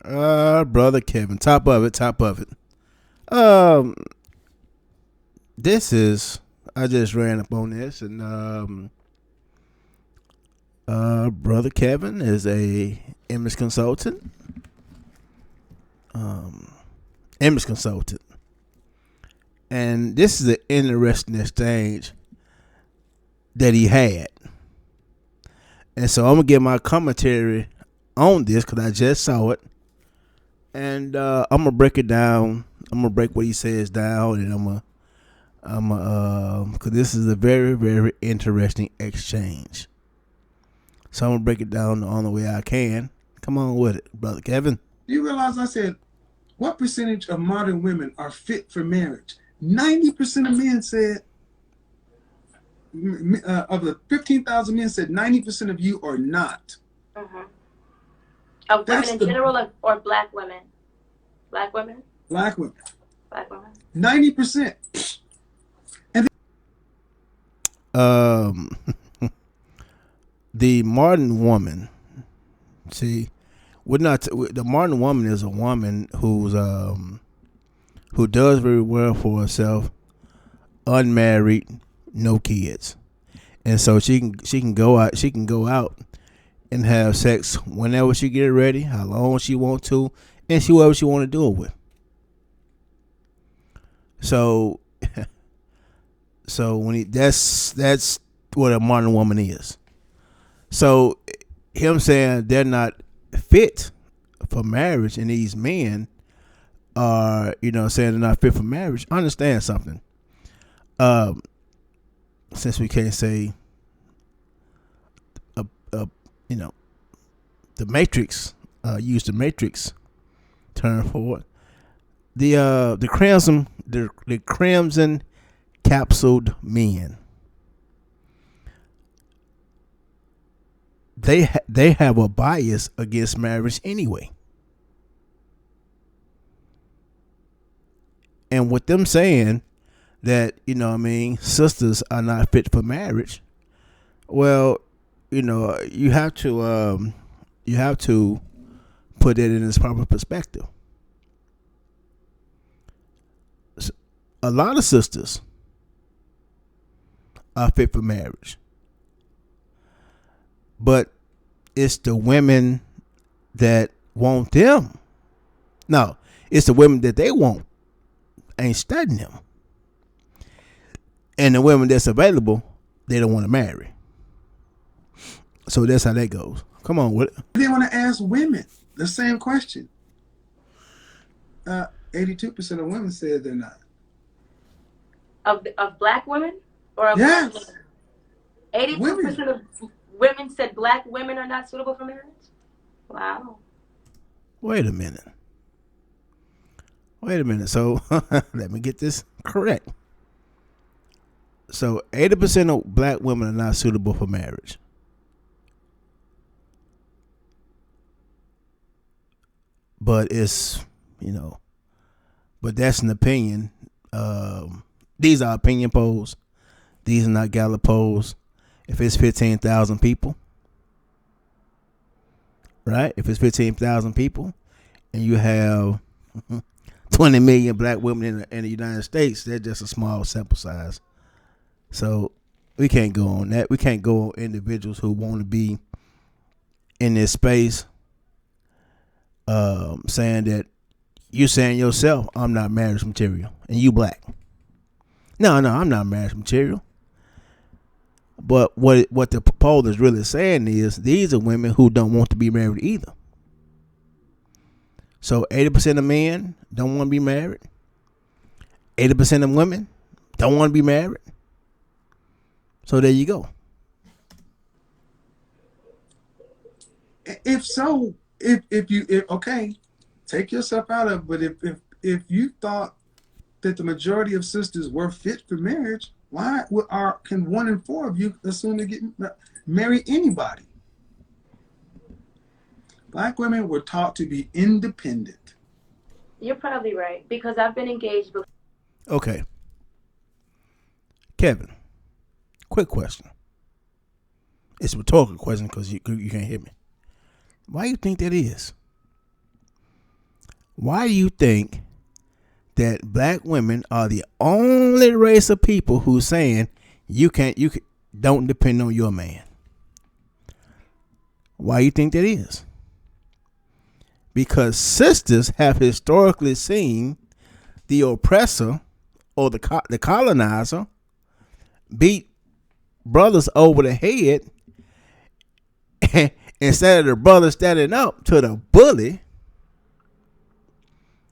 Brother Kevin, top of it, top of it. Um, this is I just ran up on this, and brother Kevin is a image consultant. Um, image consultant, and this is an interesting exchange that he had, and so I'm gonna give my commentary on this because I just saw it, and I'm gonna break it down. I'm gonna break what he says down, and because this is a very, very interesting exchange. So I'm gonna break it down the only way I can. Come on with it, brother Kevin. You realize I said, what percentage of modern women are fit for marriage? 90% of men said, of the 15,000 men said 90% of you are not. Mm-hmm. Of women in general or black women? Black women? Black women. Black women. 90%. And the modern woman, see, we're not. The modern woman is a woman who does very well for herself, unmarried, no kids, and so she can go out. She can go out and have sex whenever she get ready, how long she want to, and whoever she want to do it with. So, that's what a modern woman is. So, him saying they're not fit for marriage, and these men are, saying they're not fit for marriage. Understand something. Since we can't say, you know, the Matrix, use the Matrix term for it. The crimson capsuled men. They have a bias against marriage anyway. And with them saying that, sisters are not fit for marriage, well, you have to put it in its proper perspective. A lot of sisters are fit for marriage, but it's the women that want them. No, it's the women that they want ain't studying them, and the women that's available, they don't want to marry. So that's how that goes. Come on with it. they want to ask women the same question. 82% of women said they're not. Of black women or of yes. Black women? 82% of women said black women are not suitable for marriage? Wow. Wait a minute. So let me get this correct. So 80% of black women are not suitable for marriage. But it's, but that's an opinion. These are opinion polls. These are not Gallup polls. If it's 15,000 people, right? If it's 15,000 people and you have 20 million black women in the United States, that's just a small sample size. So we can't go on that. We can't go on individuals who want to be in this space saying that you saying yourself, I'm not marriage material, and you black. No, I'm not marriage material. But what the poll is really saying is these are women who don't want to be married either. So 80% of men don't want to be married. 80% of women don't want to be married. So there you go. If so, if okay, take yourself out of it. But if you thought that the majority of sisters were fit for marriage, why can 1 in 4 of you assume to marry anybody? Black women were taught to be independent. You're probably right, because I've been engaged before. Okay. Kevin, quick question. It's a rhetorical question because you can't hear me. Why do you think that is? Why do you think that black women are the only race of people who's saying don't depend on your man? Why do you think that is? Because sisters have historically seen the oppressor or the colonizer beat brothers over the head, instead of the brother standing up to the bully,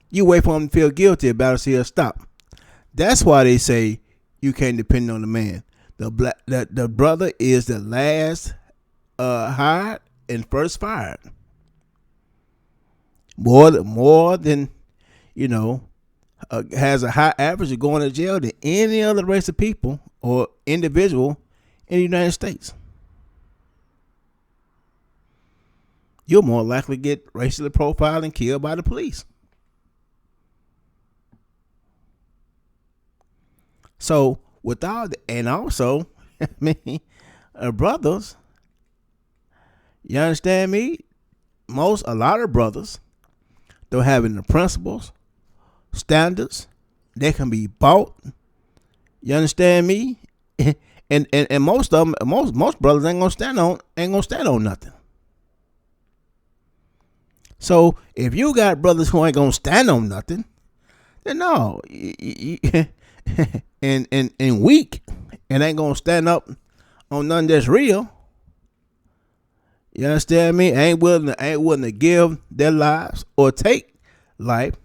you wait for him to feel guilty about it so he'll stop. That's why they say you can't depend on the man. The brother is the last hired and first fired. More than has a high average of going to jail than any other race of people or individual in the United States. You're more likely to get racially profiled and killed by the police. So and also, I mean, brothers, you understand me? A lot of brothers don't have any principles, standards. They can be bought. You understand me? and most of them, most brothers ain't gonna stand on nothing. So if you got brothers who ain't gonna stand on nothing, then no, and weak and ain't gonna stand up on nothing that's real. You understand me? Ain't willing to give their lives or take life.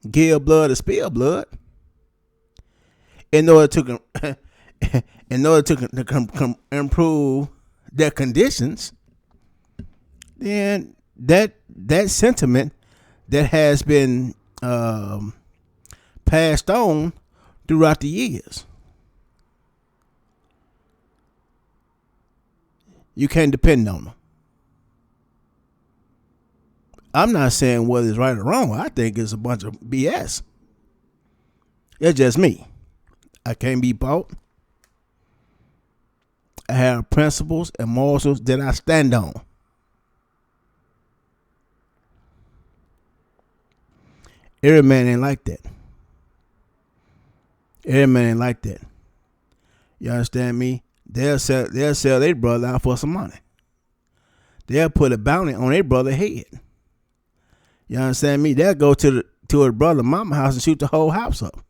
Give blood or spill blood in order to improve their conditions. Then that sentiment that has been passed on throughout the years. You can't depend on them. I'm not saying whether it's right or wrong. I think it's a bunch of BS. It's just me. I can't be bought. I have principles and morals that I stand on. Every man ain't like that. Every man ain't like that. You understand me? They'll sell their brother out for some money. They'll put a bounty on their brother's head. You understand me? They'll go to a brother mama house and shoot the whole house up.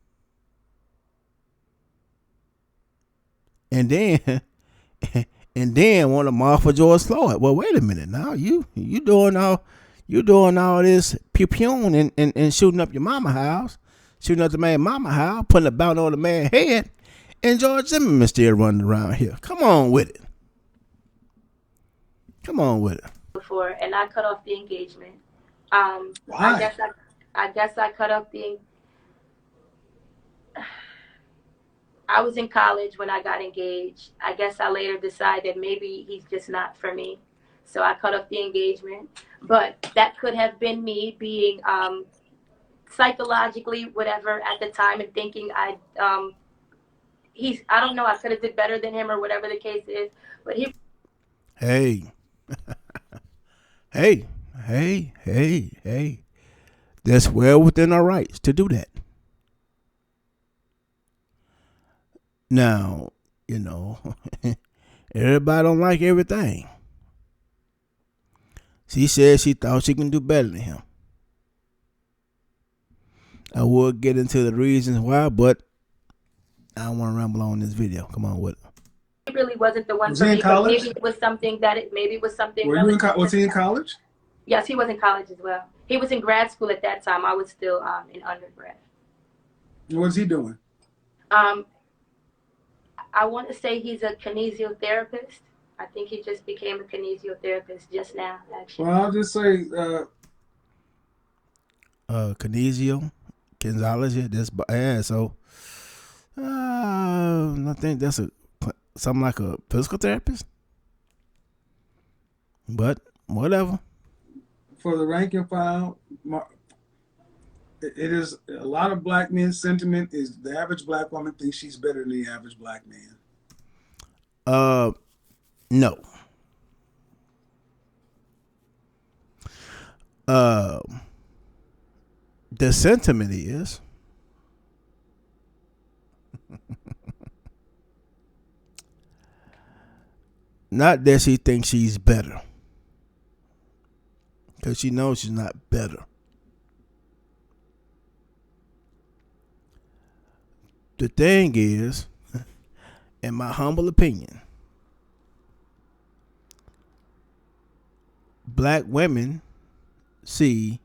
And then want to mark for George Floyd. Well, wait a minute now. You doing all this pew and shooting up your mama house, shooting up the man mama house, putting a bounty on the man's head, and George Zimmerman still running around here. Come on with it. Before, and I cut off the engagement. Why? I guess I cut off the. I was in college when I got engaged. I guess I later decided maybe he's just not for me. So I cut off the engagement. But that could have been me being psychologically whatever at the time and thinking I don't know, I could have did better than him or whatever the case is. But he Hey. Hey. That's well within our rights to do that. Now, everybody don't like everything. She said she thought she can do better than him. I will get into the reasons why, but I don't want to ramble on this video. Come on with it. He really wasn't the one Was for he in me, college? but maybe it was something Was he in college? Yes, he was in college as well. He was in grad school at that time. I was still in undergrad. What was he doing? I want to say he's a kinesiotherapist. I think he just became a kinesiotherapist just now, actually. Well, I'll just say, kinesiology. So I think that's something like a physical therapist. But whatever. for the rank and file, it is a lot of black men's sentiment is the average black woman thinks she's better than the average black man. No. Uh, the sentiment is not that she thinks she's better, because she knows she's not better. The thing is, in my humble opinion, black women see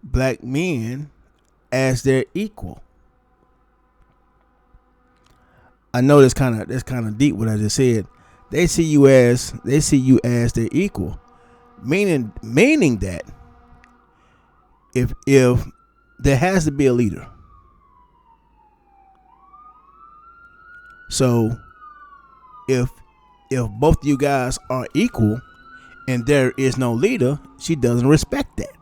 black men as their equal. I know that's kind of deep what I just said. They see you as their equal, meaning that if there has to be a leader. So if both of you guys are equal and there is no leader, she doesn't respect that.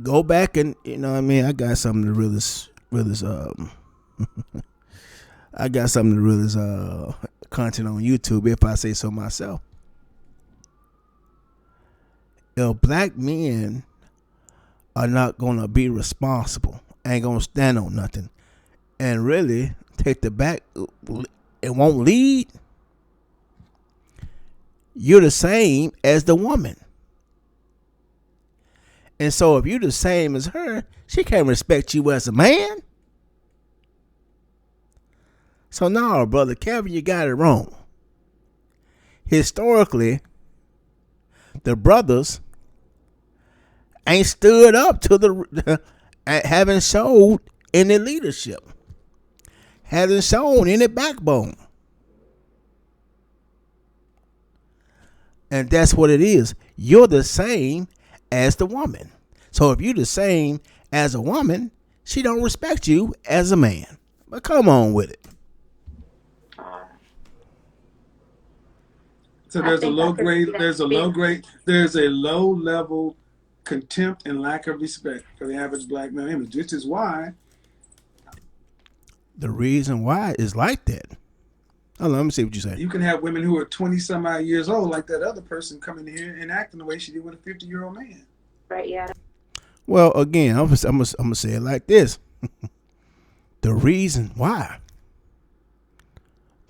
Go back and I got something to really I got something to really content on YouTube if I say so myself. If black men are not gonna be responsible, ain't gonna stand on nothing, and really take the back and won't lead, you're the same as the woman. And so if you're the same as her, she can't respect you as a man. So no, brother Kevin, you got it wrong. Historically, the brothers ain't stood up to the haven't showed any leadership, hasn't shown any backbone. And that's what it is. You're the same as the woman. So if you're the same as a woman, she don't respect you as a man. But come on with it. So there's a low level contempt and lack of respect for the average black male image. This is why. The reason why is like that. Hold on, let me see what you say. You can have women who are 20 some odd years old, like that other person coming here and acting the way she did with a 50-year-old man. Right, yeah. Well, again, I'm gonna say it like this. The reason why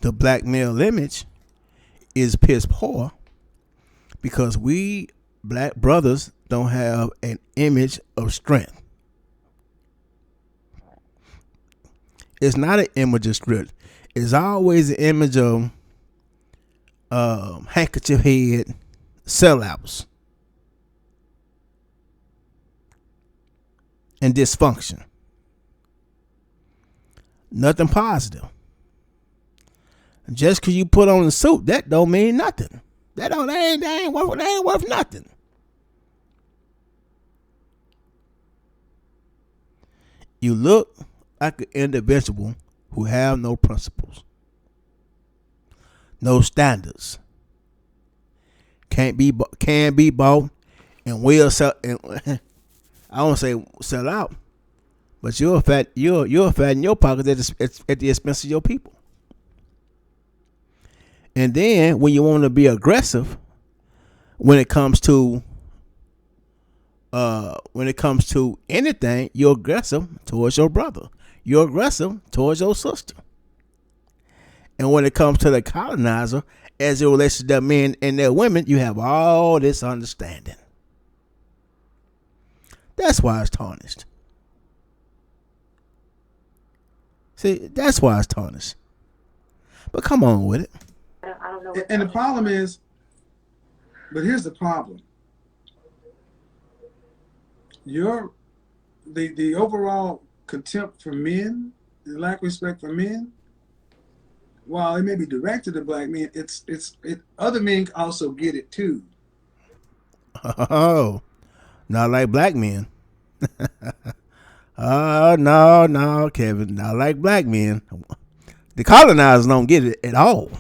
the black male image is piss poor because we black brothers don't have an image of strength. It's not an image of strength. It's always an image of handkerchief head sellouts and dysfunction. Nothing positive. Just because you put on a suit, that don't mean nothing. That ain't worth nothing. You look like an individual who have no principles, no standards, can be bought, and will sell. And I don't say sell out, but you're fat in your pockets at the expense of your people. And then when you want to be aggressive, when it comes to anything, you're aggressive towards your brother. You're aggressive towards your sister. And when it comes to the colonizer, as it relates to their men and their women, you have all this understanding. That's why it's tarnished. See, that's why it's tarnished. But come on with it. I don't know. And the problem is, but here's the problem. The overall contempt for men, the lack of respect for men, while it may be directed at black men, other men also get it too. Oh, not like black men. Oh, no, Kevin, not like black men. The colonizers don't get it at all.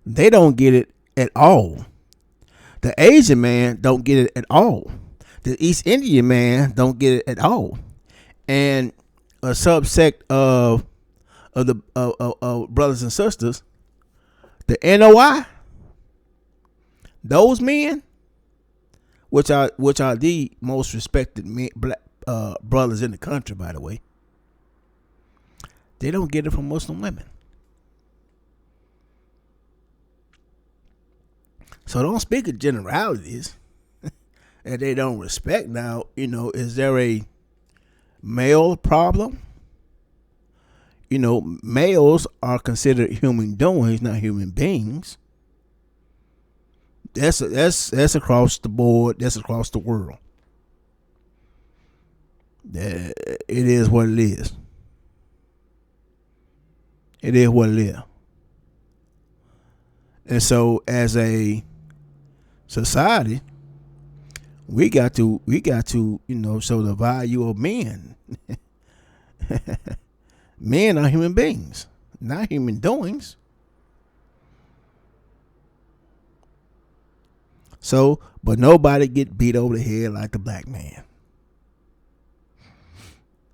They don't get it at all. The Asian man don't get it at all. The East Indian man don't get it at all. And a subsect of brothers and sisters The NOI, those men, which are the most respected men, black brothers in the country, by the way, they don't get it from Muslim women. So don't speak of generalities that they don't respect. Now, is there a male problem? Males are considered human doings, not human beings. That's across the board. That's across the world. It is what it is. It is what it is. And so, as a society, we got to show the value of men. Men are human beings, not human doings. So, but nobody get beat over the head like the black man.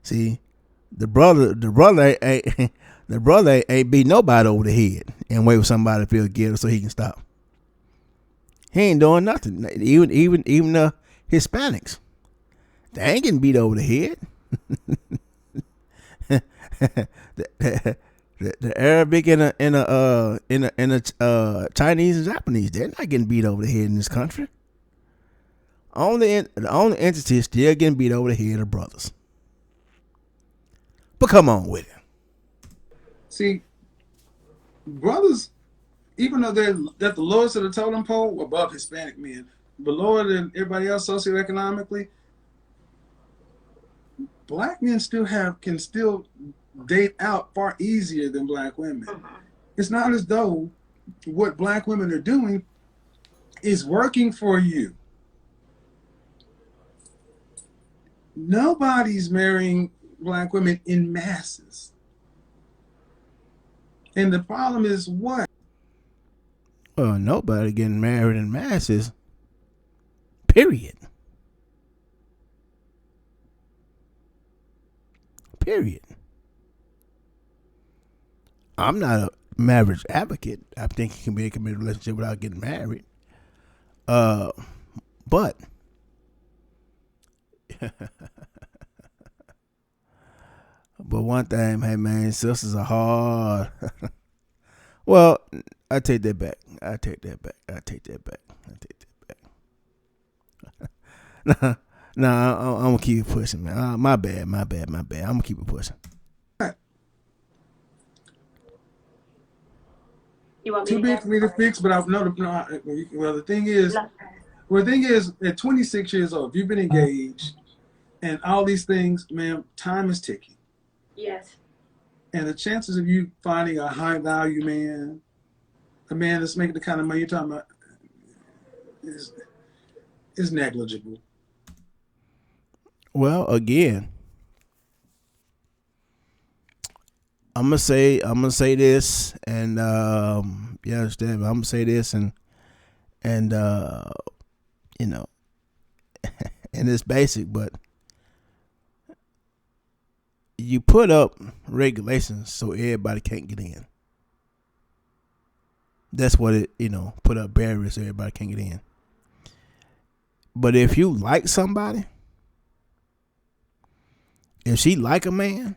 See, the brother ain't the brother ain't beat nobody over the head and wait for somebody to feel guilty so he can stop. He ain't doing nothing. Even the Hispanics, they ain't getting beat over the head. the Arabic and the Chinese and Japanese, they're not getting beat over the head in this country. The only entity still getting beat over the head are brothers. But come on with it. See, brothers, even though they're at the lowest of the totem pole, above Hispanic men, but lower than everybody else socioeconomically, black men can still date out far easier than black women. It's not as though what black women are doing is working for you. Nobody's marrying black women in masses. And the problem is what? Well, nobody getting married in masses. Period. I'm not a marriage advocate. I think you can be in a committed relationship without getting married. But one thing, hey man, sisters are hard. Well, I take that back. Nah, I'm gonna keep it pushing, man. My bad. I'm gonna keep it pushing. You want me Too to big for me to fix, but the thing is, at 26 years old, if you've been engaged and all these things, man, time is ticking. Yes. And the chances of you finding a high value man, a man that's making the kind of money you're talking about, is negligible. Well, again, I'm gonna say this, and you understand? I'm gonna say this, and and it's basic, but you put up regulations so everybody can't get in. That's what it, put up barriers so everybody can't get in. But if you like somebody, if she like a man,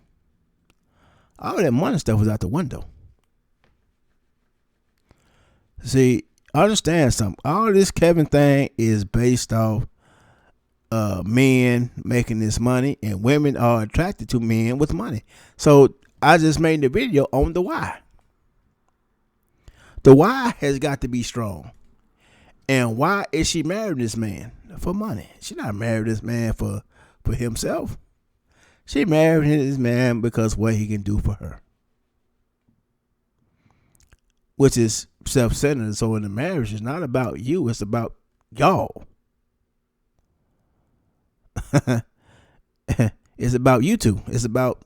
all that money stuff was out the window. See, understand something. All this Kevin thing is based off men making this money, and women are attracted to men with money. So I just made the video on the why. The why has got to be strong. And why is she marrying this man? For money. She's not marrying this man for himself. She married this man because what he can do for her. Which is self-centered. So in the marriage, it's not about you. It's about y'all. It's about you two. It's about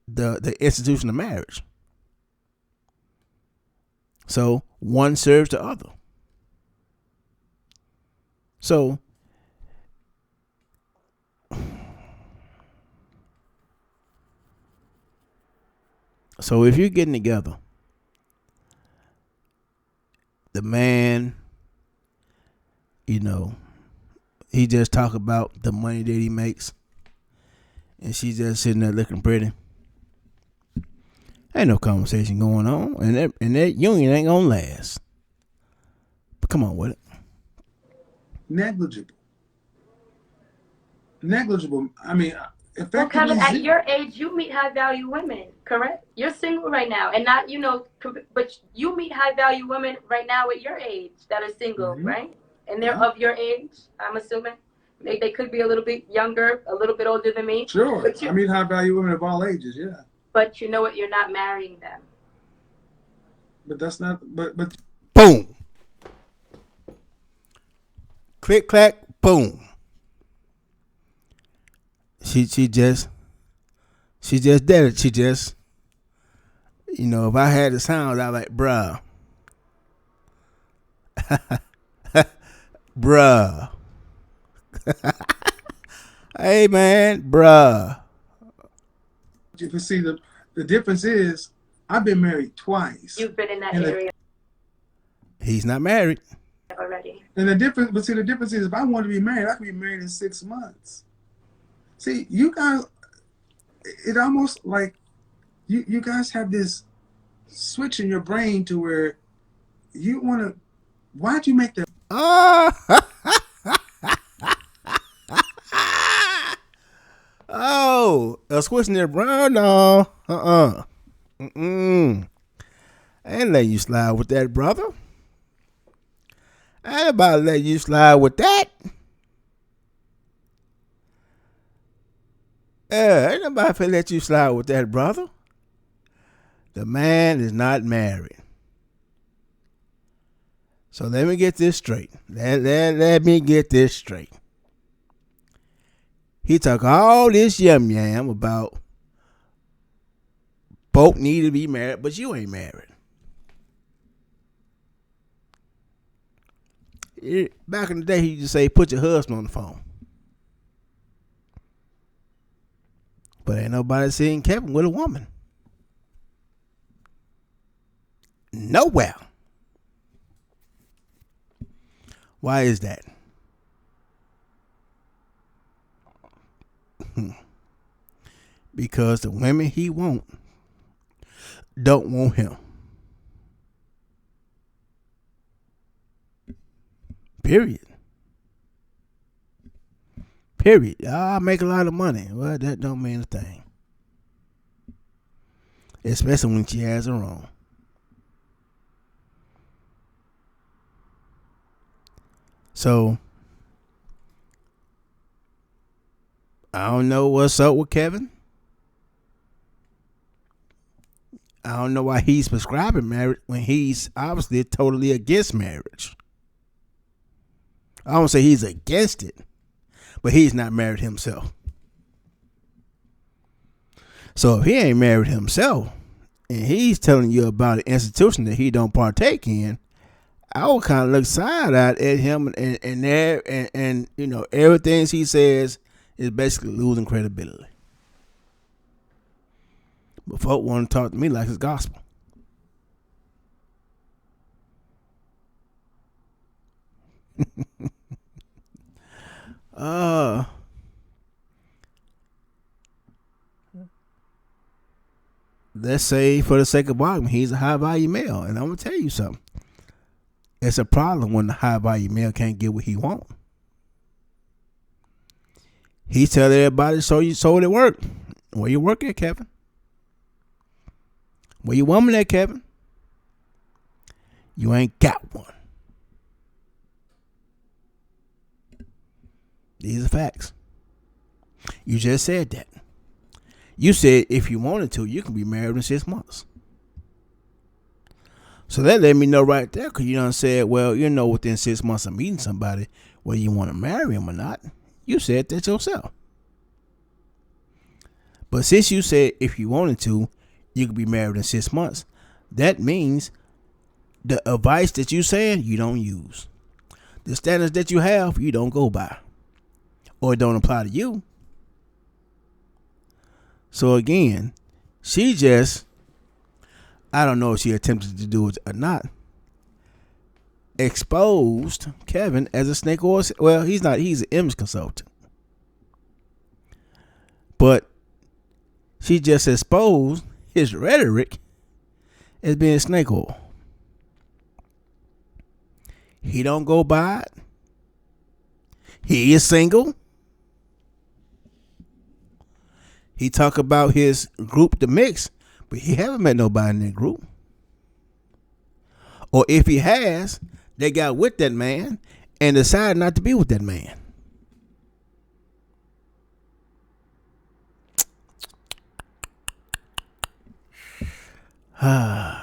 the institution of marriage. So one serves the other. So if you're getting together the man, you know, he just talk about the money that he makes, and she's just sitting there looking pretty. Ain't no conversation going on, and that union ain't gonna last. But come on with it. Negligible. I mean, Well, effectively Kevin, at zero. your age, you meet high value women, correct? You're single right now, and not, but you meet high value women right now at your age that are single, right? And they're Yeah. of your age, I'm assuming. They could be a little bit younger, a little bit older than me. Sure. But I mean, high value women of all ages, yeah. But you know what? You're not marrying them. But that's not. But Boom. Click clack. Boom. She just did it. She just, if I had the sound, I'd like, bruh. Bruh. Hey, man, bruh. you see, the difference is, I've been married twice. You've been in that area He's not married. already. And the difference is, if I wanted to be married, I could be married in 6 months. See, you guys, it almost like you guys have this switch in your brain to where you want to. Why'd you make that? Oh, switching their brown? No. I ain't letting you slide with that, brother. I ain't about to let you slide with that. Ain't nobody finna let you slide with that, brother. The man is not married. So let me get this straight. Let me get this straight. He talk all this yam about both need to be married, but you ain't married. Back in the day, he used to say, put your husband on the phone. But ain't nobody seen Kevin with a woman. Nowhere. Why is that? Because the women he don't want him. Period. I make a lot of money. Well, that don't mean a thing. Especially when she has her own. So, I don't know what's up with Kevin. I don't know why he's prescribing marriage when he's obviously totally against marriage. I don't say he's against it, but he's not married himself. So if he ain't married himself and he's telling you about an institution that he don't partake in, I would kind of look side-eyed at him and everything he says is basically losing credibility. But folk want to talk to me like it's gospel. Let's say, for the sake of argument, he's a high-value male. And I'm going to tell you something. It's a problem when the high-value male can't get what he wants. He tell everybody, so it work. Where you work at, Kevin? Where your woman at, Kevin? You ain't got one. These are facts. You just said that. You said if you wanted to, you can be married in 6 months. So that let me know right there, because you done said, well, within 6 months of meeting somebody, whether you want to marry him or not. You said that yourself. But since you said if you wanted to, you could be married in 6 months, that means the advice that you saying, you don't use. The standards that you have, you don't go by. Or it don't apply to you. So again, I don't know if she attempted to do it or not, exposed Kevin as a snake oil. Well, he's not. He's an image consultant, but she just exposed his rhetoric as being snake oil. He don't go by it. He is single. He talk about his group, the mix, but he haven't met nobody in that group. Or if he has, they got with that man and decided not to be with that man. All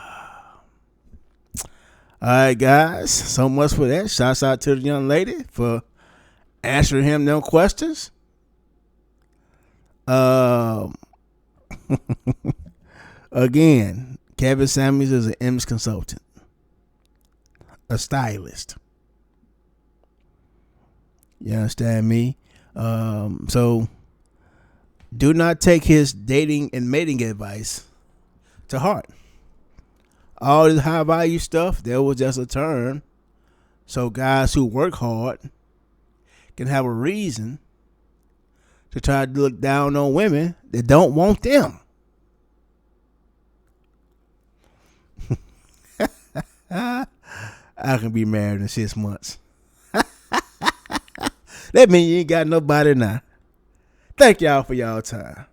right, guys. So much for that. Shouts out to the young lady for answering him them questions. Again, Kevin Samuels is an image consultant, a stylist. You understand me? So do not take his dating and mating advice to heart. All this high value stuff, there was just a term so guys who work hard can have a reason to try to look down on women that don't want them. I can be married in 6 months. That means you ain't got nobody now. Thank y'all for y'all time.